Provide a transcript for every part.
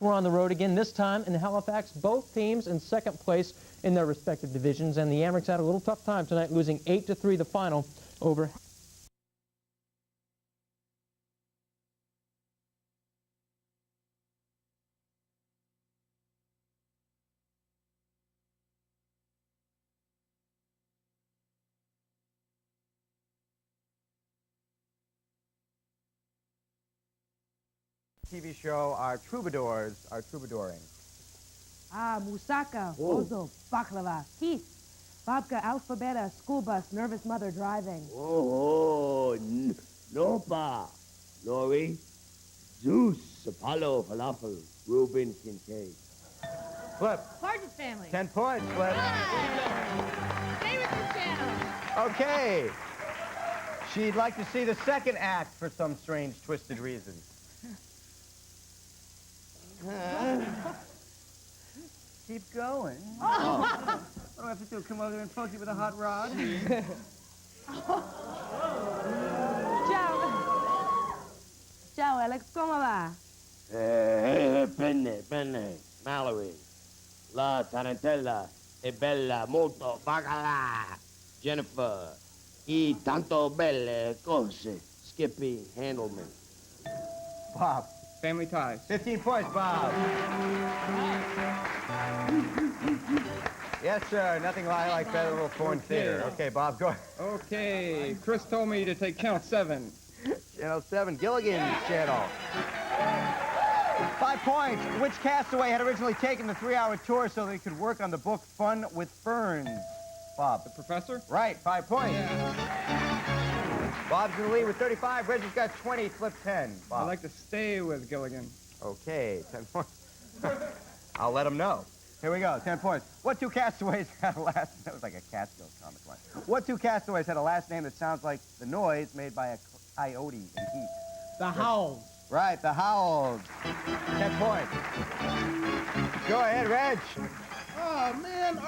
We're on the road again, this time in Halifax. Both teams in second place in their respective divisions, and the Amerks had a little tough time tonight, losing 8-3 the final over TV show, our troubadours are troubadouring. Moussaka, Ozo, Baklava, Keith, Babka, Alphabeta, school bus, nervous mother driving. Nopa, Lori, Zeus, Apollo, Falafel, Reuben, Kincaid. Flip. Pardon family. 10 points, Flip. Stay with your channel. Okay. She'd like to see the second act for some strange, twisted reason. Keep going. What do I have to do? Come over there and poke you with a hot rod? Ciao, Alex, come va? Penne, Mallory, La Tarantella, è bella, molto, bacala, Jennifer, e tanto belle cose, Skippy Handelman. Bob. Family Ties. 15 points, Bob. Yes, sir. Nothing I like better than a little foreign theater. Okay, Bob, go ahead. Okay, Chris told me to take Channel 7. Channel 7, Gilligan's Channel. 5 points. Which castaway had originally taken the 3-hour tour so they could work on the book Fun with Ferns? Bob. The Professor? Right, 5 points. Bob's in the lead with 35. Reggie's got 20, Flip 10. Bob. I'd like to stay with Gilligan. Okay, 10 points. I'll let him know. Here we go, 10 points. What two castaways had a last... That was like a Catskills comic line. What two castaways had a last name that sounds like the noise made by a coyote in heat? The Howls. Right, the Howls. 10 points. Go ahead, Reg. Oh, man.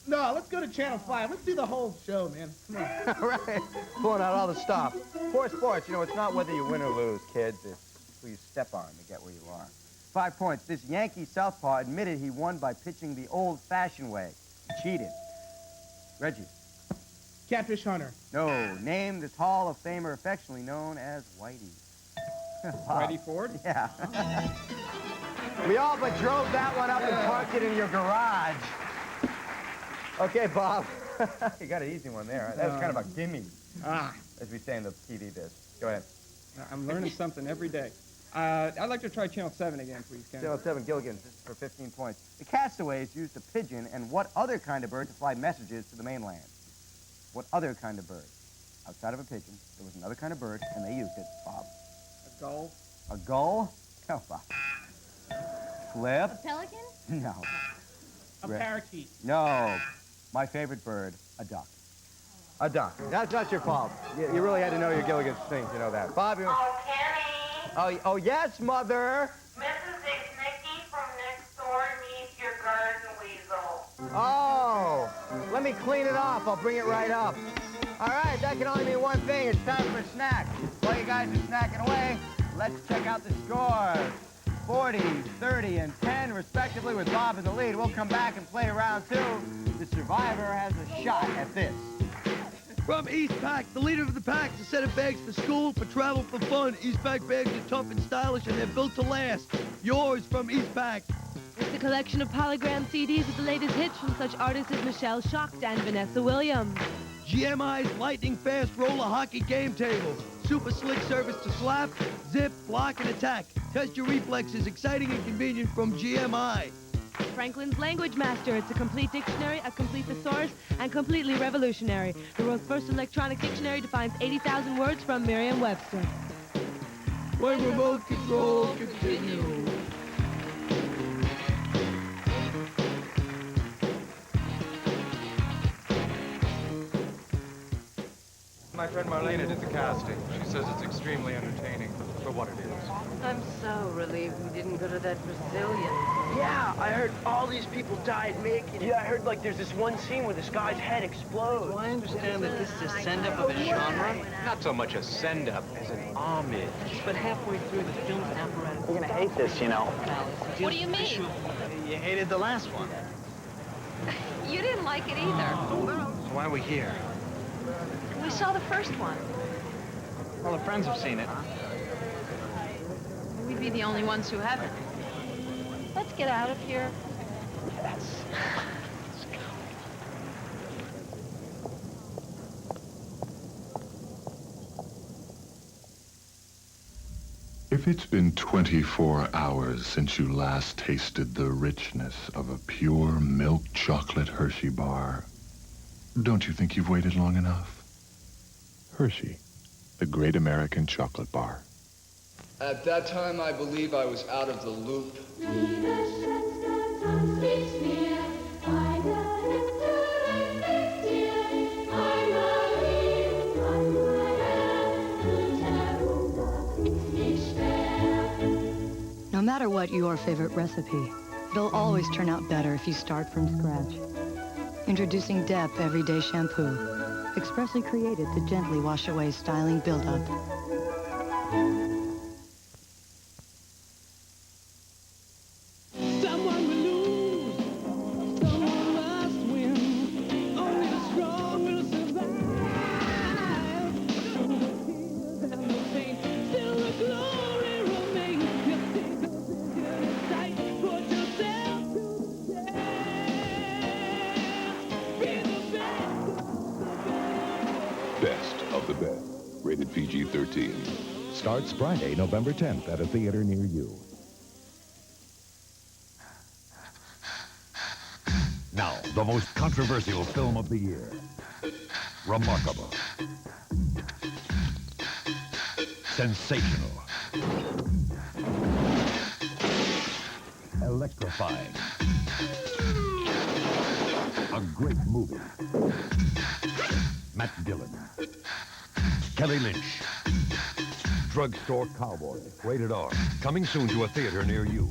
No, let's go to Channel 5. Let's do the whole show, man. Come on. All right. Pulling out all the stop. For sports, you know, it's not whether you win or lose, kids. It's who you step on to get where you are. 5 points. This Yankee southpaw admitted he won by pitching the old-fashioned way. He cheated. Reggie. Catfish Hunter. No. Name this Hall of Famer affectionately known as Whitey. Whitey Ford? Yeah. We all but drove that one up and parked it in your garage. Okay, Bob. You got an easy one there. That was kind of a gimme, as we say in the TV biz. Go ahead. I'm learning something every day. I'd like to try Channel 7 again, please, Ken. Channel 7, Gilligan's. This is for 15 points. The castaways used a pigeon and what other kind of bird to fly messages to the mainland? What other kind of bird? Outside of a pigeon, there was another kind of bird, and they used it. Bob. A gull? A gull? Oh, Bob. Flip? A pelican? No. A parakeet. No. My favorite bird, a duck. A duck. That's not your fault. You really had to know your Gilligan's thing to know that. Bob, you... Oh, Kenny. Oh, yes, Mother. Mrs. Nicky from next door needs your garden weasel. Oh, let me clean it off. I'll bring it right up. All right, that can only mean one thing. It's time for a snack. While you guys are snacking away, let's check out the scores. 40, 30, and 10, respectively, with Bob in the lead. We'll come back and play round two. The survivor has a shot at this. From Eastpak, the leader of the pack, a set of bags for school, for travel, for fun. Eastpak bags are tough and stylish, and they're built to last. Yours from Eastpak. It's a collection of polygram CDs with the latest hits from such artists as Michelle Schacht and Vanessa Williams. GMI's lightning-fast roller hockey game table. Super slick service to slap, zip, block, and attack. Test your reflexes, exciting and convenient from GMI. Franklin's Language Master. It's a complete dictionary, a complete thesaurus, and completely revolutionary. The world's first electronic dictionary defines 80,000 words from Merriam-Webster. When remote control continues. My friend Marlena did the casting. She says it's extremely entertaining for what it is. I'm so relieved we didn't go to that Brazilian. Yeah, I heard all these people died making it. Yeah, I heard like there's this one scene where this guy's head explodes. Do I understand that this is a send-up of a genre? Not so much a send-up as an homage. But halfway through the film apparatus... You're gonna hate this, you know. What do you mean? You hated the last one. You didn't like it either. So why are we here? We saw the first one. All the friends have seen it. We'd be the only ones who haven't. Let's get out of here. Yes. If it's been 24 hours since you last tasted the richness of a pure milk chocolate Hershey bar, don't you think you've waited long enough? Hershey, the great American chocolate bar. At that time, I believe I was out of the loop. No matter what your favorite recipe, it'll always turn out better if you start from scratch. Introducing Dep Everyday Shampoo, expressly created to gently wash away styling buildup. Best of the best. Rated PG-13. Starts Friday, November 10th at a theater near you. Now, the most controversial film of the year. Remarkable. Sensational. Electrifying. A great movie. Matt Dillon. Kelly Lynch. Drugstore Cowboy. Rated R. Coming soon to a theater near you.